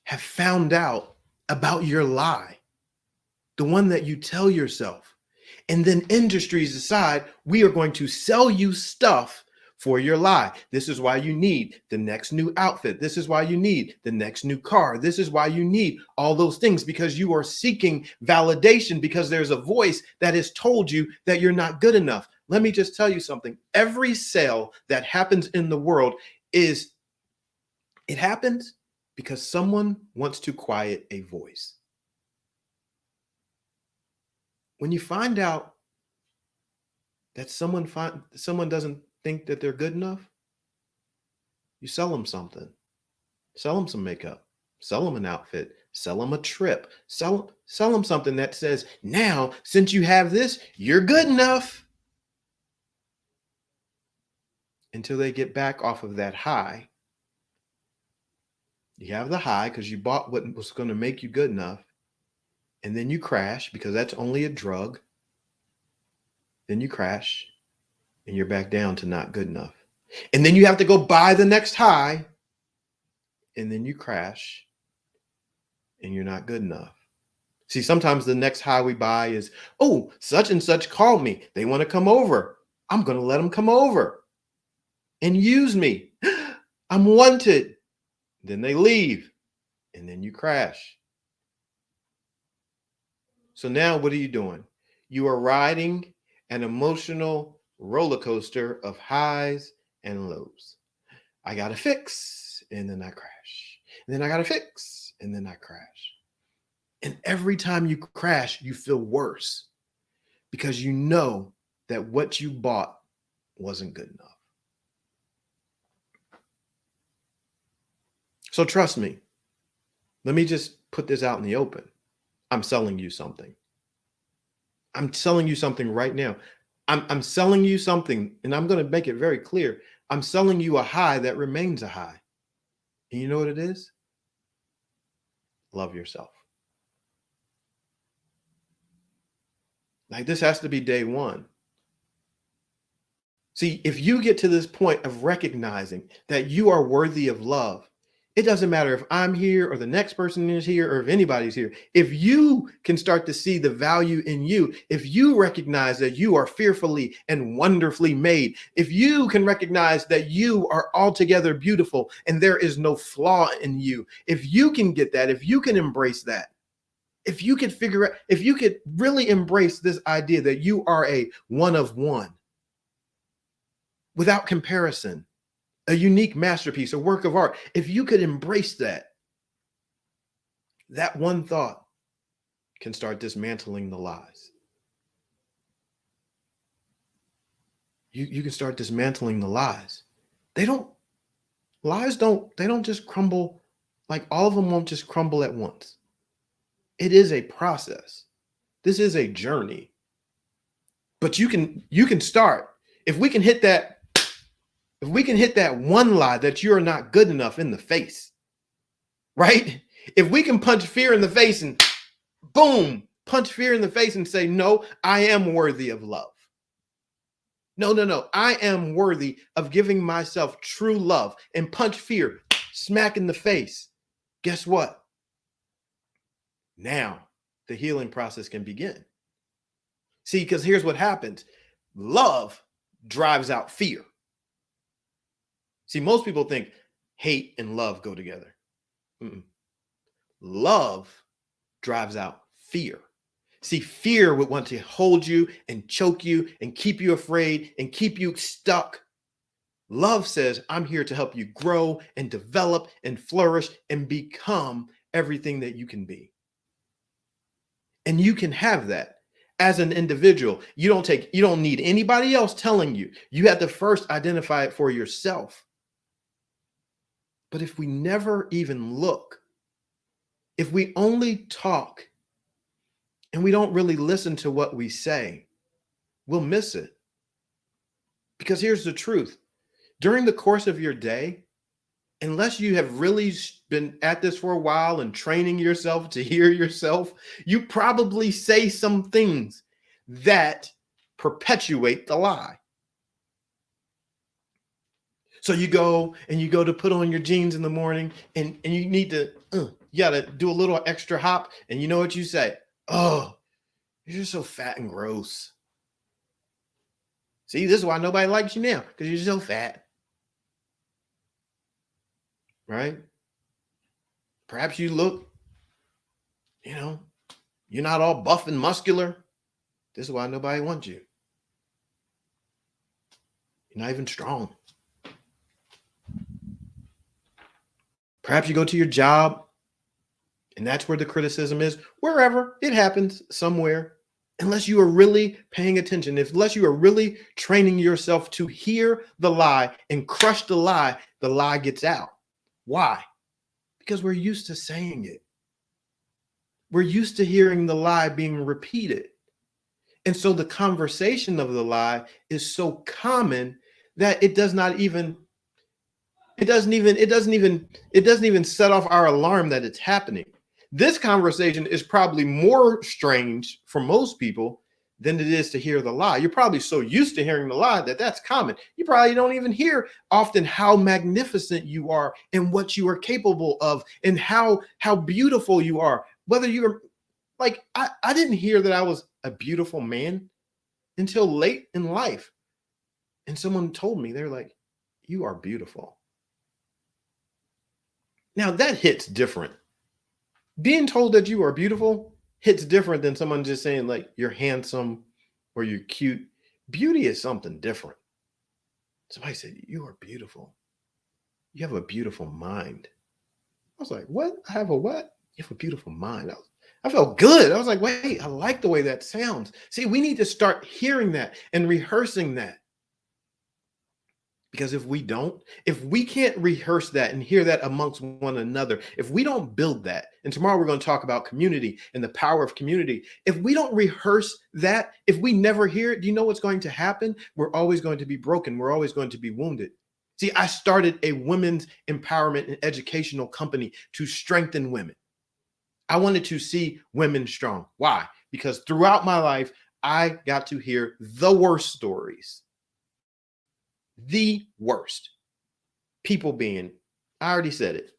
have found out about your lie, the one that you tell yourself. And then industries decide, we are going to sell you stuff for your lie. This is why you need the next new outfit. This is why you need the next new car. This is why you need all those things, because you are seeking validation, because there's a voice that has told you that you're not good enough. Let me just tell you something. Every sale that happens in the world it happens because someone wants to quiet a voice. When you find out that someone doesn't think that they're good enough, you sell them something. Sell them some makeup. Sell them an outfit. Sell them a trip. Sell them something that says, now, since you have this, you're good enough. Until they get back off of that high. You have the high because you bought what was going to make you good enough. And then you crash because that's only a drug. Then you crash and you're back down to not good enough. And then you have to go buy the next high. And then you crash and you're not good enough. See, sometimes the next high we buy is, oh, such and such called me. They want to come over. I'm going to let them come over and use me. I'm wanted. Then they leave and then you crash. So now what are you doing? You are riding an emotional roller coaster of highs and lows. I got to fix and then I crash. And then I got to fix and then I crash. And every time you crash, you feel worse because you know that what you bought wasn't good enough. So trust me. Let me just put this out in the open. I'm selling you something. I'm selling you something right now. I'm selling you something, and I'm going to make it very clear. I'm selling you a high that remains a high. And you know what it is? Love yourself. Like, this has to be day one. See, if you get to this point of recognizing that you are worthy of love, it doesn't matter if I'm here or the next person is here or if anybody's here. If you can start to see the value in you, if you recognize that you are fearfully and wonderfully made, if you can recognize that you are altogether beautiful and there is no flaw in you, if you can get that, if you can embrace that, if you could figure out, if you could really embrace this idea that you are a one of one without comparison, a unique masterpiece, a work of art, if you could embrace that, that one thought can start dismantling the lies. You can start dismantling the lies. Lies don't just crumble, like all of them won't just crumble at once. It is a process. This is a journey. But you can start. If we can hit that one lie that you're not good enough in the face, right? If we can punch fear in the face and boom, punch fear in the face and say, no, I am worthy of love. No, I am worthy of giving myself true love, and punch fear smack in the face. Guess what? Now the healing process can begin. See, because here's what happens. Love drives out fear. See, most people think hate and love go together. Love drives out fear. See, fear would want to hold you and choke you and keep you afraid and keep you stuck. Love says, I'm here to help you grow and develop and flourish and become everything that you can be. And you can have that as an individual. You don't need anybody else telling you. You have to first identify it for yourself. But if we never even look, if we only talk and we don't really listen to what we say, we'll miss it. Because here's the truth. During the course of your day, unless you have really been at this for a while and training yourself to hear yourself, you probably say some things that perpetuate the lie. So you go to put on your jeans in the morning and you need to, you got to do a little extra hop. And you know what you say? Oh, you're just so fat and gross. See, this is why nobody likes you now, because you're so fat. Right? Perhaps you look, you're not all buff and muscular. This is why nobody wants you. You're not even strong. Perhaps you go to your job and that's where the criticism is. Wherever it happens, somewhere. Unless you are really paying attention, unless you are really training yourself to hear the lie and crush the lie gets out. Why? Because we're used to saying it. We're used to hearing the lie being repeated. And so the conversation of the lie is so common that it doesn't even set off our alarm that it's happening. This conversation is probably more strange for most people than it is to hear the lie. You're probably so used to hearing the lie that that's common. You probably don't even hear often how magnificent you are and what you are capable of and how beautiful you are. Whether you're like, I didn't hear that I was a beautiful man until late in life. And someone told me, they're like, you are beautiful. Now that hits different. Being told that you are beautiful hits different than someone just saying like you're handsome or you're cute. Beauty is something different. Somebody said, you are beautiful. You have a beautiful mind. I was like, what? I have a what? You have a beautiful mind. I felt good. I was like, wait, I like the way that sounds. See, we need to start hearing that and rehearsing that. Because if we can't rehearse that and hear that amongst one another, if we don't build that, and tomorrow we're going to talk about community and the power of community. If we don't rehearse that, if we never hear it, do you know what's going to happen? We're always going to be broken. We're always going to be wounded. See, I started a women's empowerment and educational company to strengthen women. I wanted to see women strong. Why? Because throughout my life, I got to hear the worst stories. The worst. People being, I already said it,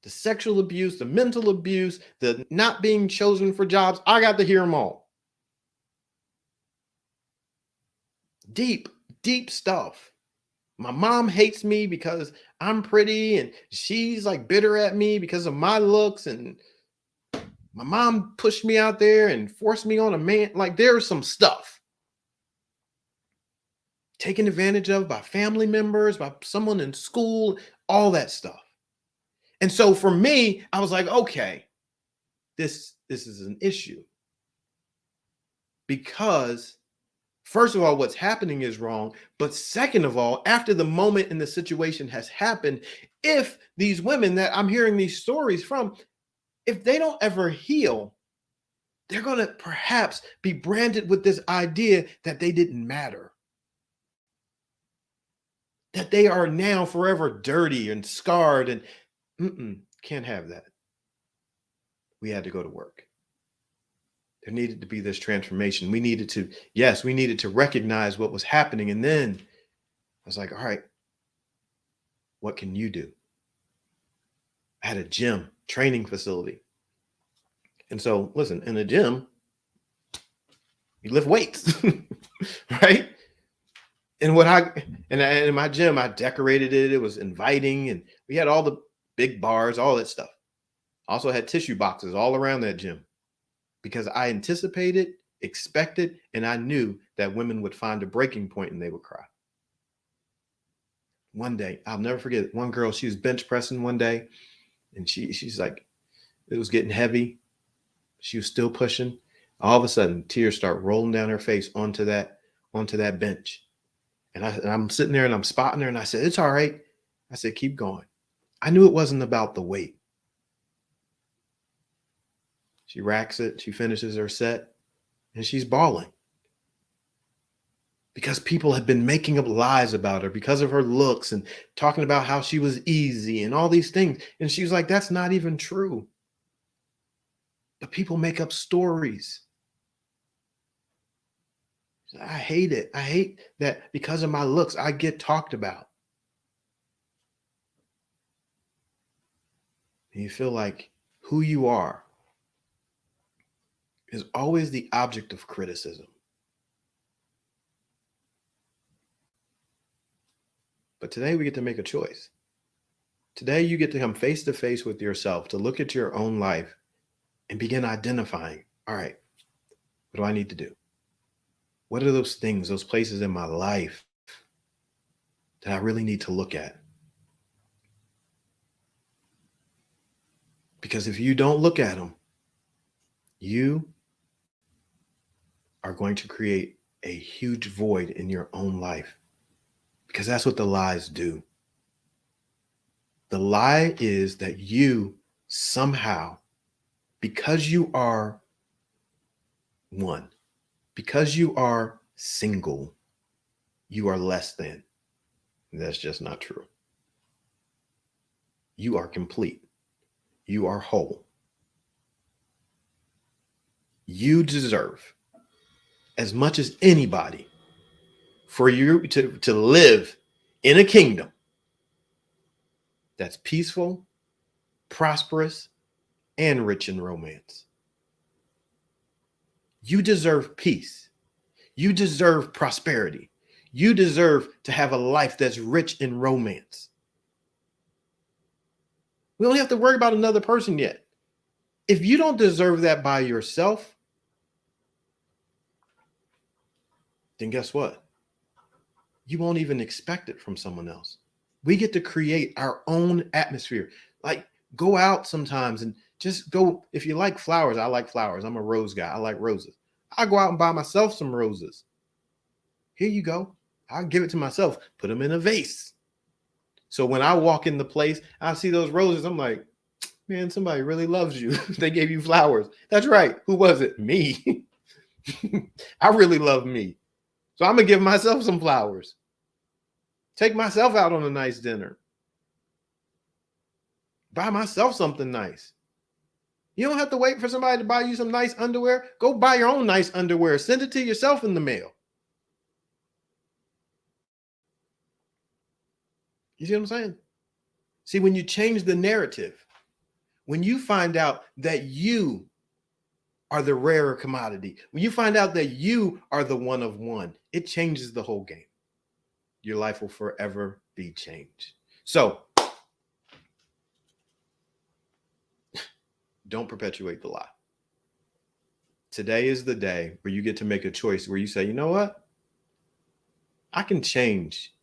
the sexual abuse, the mental abuse, the not being chosen for jobs. I got to hear them all. Deep, deep stuff. My mom hates me because I'm pretty and she's like bitter at me because of my looks, and my mom pushed me out there and forced me on a man. Like there's some stuff taken advantage of by family members, by someone in school, all that stuff. And so for me, I was like, okay, this is an issue. Because first of all, what's happening is wrong. But second of all, after the moment and the situation has happened, if these women that I'm hearing these stories from, if they don't ever heal, they're going to perhaps be branded with this idea that they didn't matter, that they are now forever dirty and scarred, and can't have that. We had to go to work. There needed to be this transformation. We needed to recognize what was happening. And then I was like, all right, what can you do? I had a gym training facility. And so listen, in a gym, you lift weights, right? And in my gym, I decorated it. It was inviting, and we had all the big bars, all that stuff. Also had tissue boxes all around that gym because I anticipated, expected, and I knew that women would find a breaking point and they would cry. One day, I'll never forget it. One girl, she was bench pressing one day, and she's like, it was getting heavy. She was still pushing. All of a sudden, tears start rolling down her face onto that bench. And I'm sitting there and I'm spotting her, and I said, it's all right. I said, keep going. I knew it wasn't about the weight. She racks it. She finishes her set, and she's bawling because people have been making up lies about her because of her looks and talking about how she was easy and all these things. And she was like, that's not even true. But people make up stories. I hate it. I hate that because of my looks, I get talked about. And you feel like who you are is always the object of criticism. But today we get to make a choice. Today you get to come face to face with yourself, to look at your own life and begin identifying, all right, what do I need to do? What are those things, those places in my life that I really need to look at? Because if you don't look at them, you are going to create a huge void in your own life, because that's what the lies do. The lie is that you somehow Because you are one, because you are single, you are less than. That's just not true. You are complete. You are whole. You deserve, as much as anybody, for you to live in a kingdom that's peaceful, prosperous, and rich in romance. You deserve peace. You deserve prosperity. You deserve to have a life that's rich in romance. We don't have to worry about another person yet. If you don't deserve that by yourself, then guess what? You won't even expect it from someone else. We get to create our own atmosphere. Like, go out sometimes and just go. If you like flowers, I like flowers. I'm a rose guy. I like roses. I go out and buy myself some roses. Here you go. I'll give it to myself. Put them in a vase. So when I walk in the place, I see those roses. I'm like, man, somebody really loves you. They gave you flowers. That's right. Who was it? Me. I really love me. So I'm going to give myself some flowers. Take myself out on a nice dinner. Buy myself something nice. You don't have to wait for somebody to buy you some nice underwear. Go buy your own nice underwear. Send it to yourself in the mail. You see what I'm saying? See, when you change the narrative, when you find out that you are the rarer commodity, when you find out that you are the one of one, it changes the whole game. Your life will forever be changed. So don't perpetuate the lie. Today is the day where you get to make a choice where you say, you know what? I can change.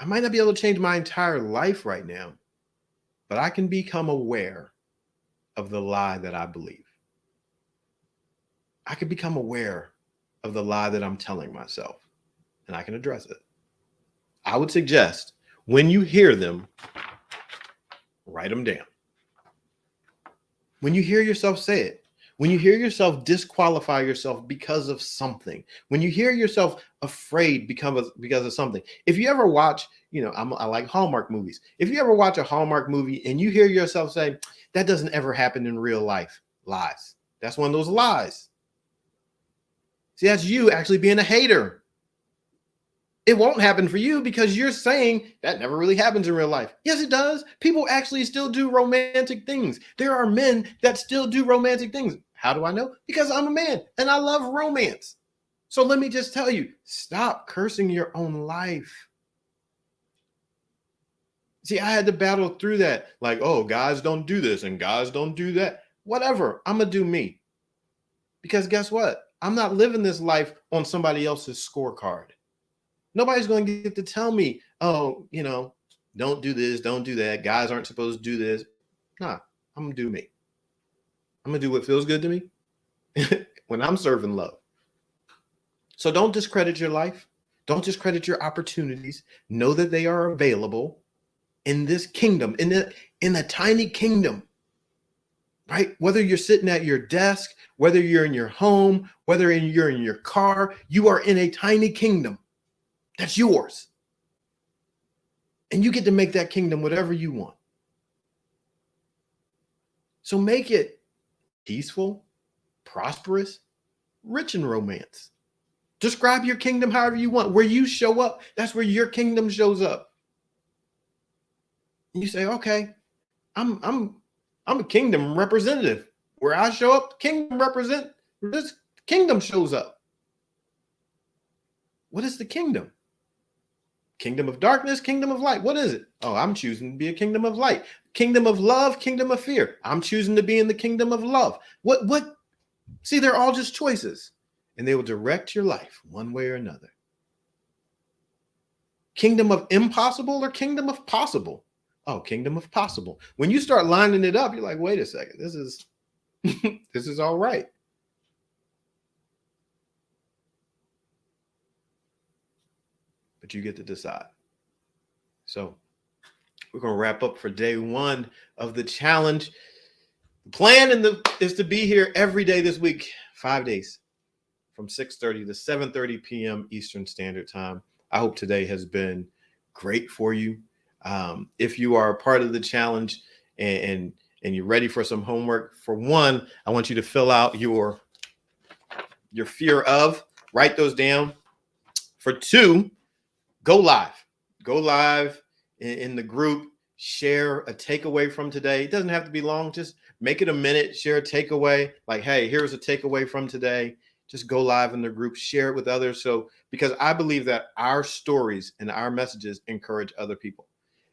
I might not be able to change my entire life right now, but I can become aware of the lie that I believe. I can become aware of the lie that I'm telling myself, and I can address it. I would suggest when you hear them, write them down. When you hear yourself say it, when you hear yourself disqualify yourself because of something, when you hear yourself afraid because of something. If you ever watch, I like Hallmark movies. If you ever watch a Hallmark movie and you hear yourself say, that doesn't ever happen in real life, lies. That's one of those lies. See, that's you actually being a hater. It won't happen for you because you're saying that never really happens in real life. Yes, it does. People actually still do romantic things. There are men that still do romantic things. How do I know? Because I'm a man and I love romance. So let me just tell you, stop cursing your own life. See, I had to battle through that. Like, oh, guys don't do this and guys don't do that. Whatever. I'm going to do me. Because guess what? I'm not living this life on somebody else's scorecard. Nobody's going to get to tell me, oh, don't do this, don't do that. Guys aren't supposed to do this. Nah, I'm going to do me. I'm going to do what feels good to me when I'm serving love. So don't discredit your life. Don't discredit your opportunities. Know that they are available in this kingdom, in the tiny kingdom, right? Whether you're sitting at your desk, whether you're in your home, whether you're in your car, you are in a tiny kingdom. That's yours. And you get to make that kingdom whatever you want. So make it peaceful, prosperous, rich in romance. Describe your kingdom however you want. Where you show up, that's where your kingdom shows up. And you say, okay, I'm a kingdom representative. Where I show up, this kingdom shows up. What is the kingdom? Kingdom of darkness, kingdom of light. What is it? Oh, I'm choosing to be a kingdom of light. Kingdom of love, kingdom of fear. I'm choosing to be in the kingdom of love. What? See, they're all just choices, and they will direct your life one way or another. Kingdom of impossible or kingdom of possible? Oh, kingdom of possible. When you start lining it up, you're like, wait a second, this is this is all right. But you get to decide. So we're going to wrap up for day one of the challenge. The plan is to be here every day this week, 5 days, from 6:30 to 7:30 p.m. Eastern Standard Time. I hope today has been great for you. If you are a part of the challenge and you're ready for some homework, for one, I want you to fill out your fear of, write those down. For two, go live. Go live in the group. Share a takeaway from today. It doesn't have to be long. Just make it a minute. Share a takeaway. Like, hey, here's a takeaway from today. Just go live in the group. Share it with others. So, because I believe that our stories and our messages encourage other people.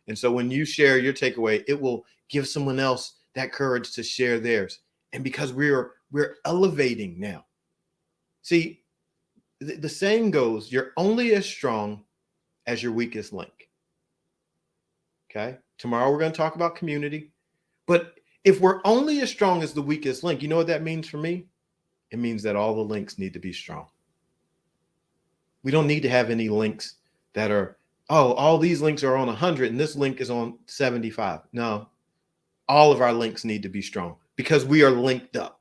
And so when you share your takeaway, it will give someone else that courage to share theirs. And because we're elevating now. See, the saying goes, you're only as strong as your weakest link. Okay. Tomorrow we're going to talk about community. But if we're only as strong as the weakest link, you know what that means for me? It means that all the links need to be strong. We don't need to have any links that are, oh, all these links are on 100 and this link is on 75. No, all of our links need to be strong because we are linked up.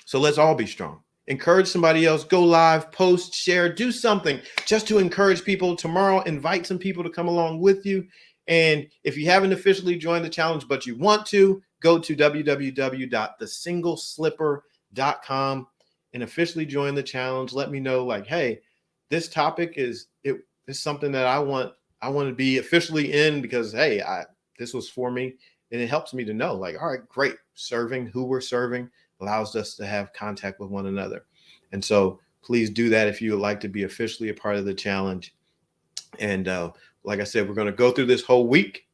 So let's all be strong. Encourage somebody else, go live, post, share, do something just to encourage people. Tomorrow, invite some people to come along with you. And if you haven't officially joined the challenge, but you want to, go to www.theSingleSlipper.com and officially join the challenge. Let me know, like, hey, this topic is something that I want to be officially in because, hey, this was for me. And it helps me to know, like, all right, great. Serving who we're serving allows us to have contact with one another. And so please do that if you would like to be officially a part of the challenge. And like I said, we're going to go through this whole week,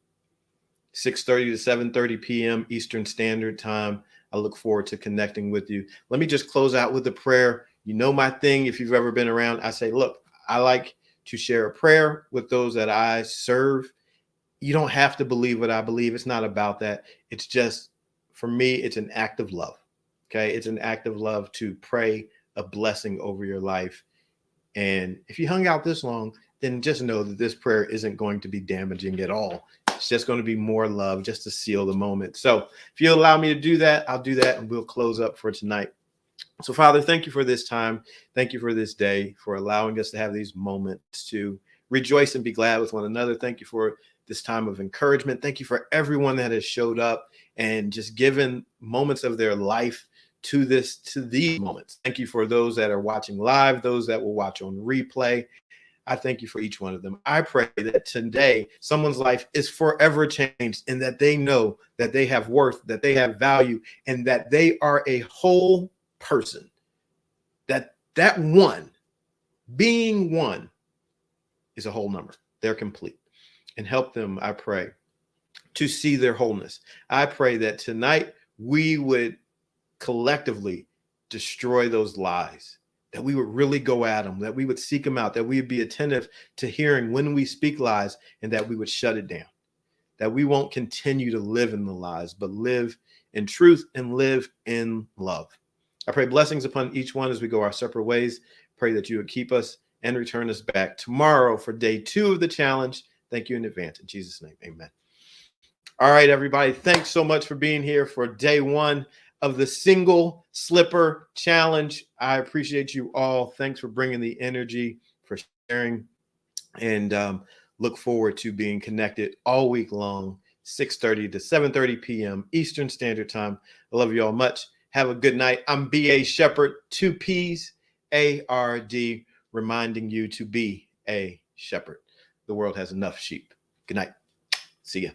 6:30 to 7:30 p.m. Eastern Standard Time. I look forward to connecting with you. Let me just close out with a prayer. You know my thing. If you've ever been around, I say, look, I like to share a prayer with those that I serve. You don't have to believe what I believe. It's not about that. It's just, for me, it's an act of love. Okay. It's an act of love to pray a blessing over your life. And if you hung out this long, then just know that this prayer isn't going to be damaging at all. It's just going to be more love just to seal the moment. So if you allow me to do that, I'll do that and we'll close up for tonight. So Father, thank you for this time. Thank you for this day, for allowing us to have these moments to rejoice and be glad with one another. Thank you for this time of encouragement. Thank you for everyone that has showed up and just given moments of their life to these moments. Thank you for those that are watching live, those that will watch on replay. I thank you for each one of them. I pray that today someone's life is forever changed and that they know that they have worth, that they have value, and that they are a whole person. That one, being one, is a whole number. They're complete. And help them, I pray, to see their wholeness. I pray that tonight we would collectively destroy those lies, that we would really go at them, that we would seek them out, that we would be attentive to hearing when we speak lies, and that we would shut it down, that we won't continue to live in the lies, but live in truth and live in love. I pray blessings upon each one as we go our separate ways. Pray that you would keep us and return us back tomorrow for day 2 of the challenge. Thank you in advance. In Jesus' name, amen. All right, everybody. Thanks so much for being here for day 1 of the Single Slipper Challenge. I appreciate you all. Thanks for bringing the energy, for sharing, and look forward to being connected all week long, 6:30 to 7:30 p.m. Eastern Standard Time. I love you all much. Have a good night. I'm B.A. Shepherd, 2 P's, A-R-D, reminding you to be a shepherd. The world has enough sheep. Good night. See ya.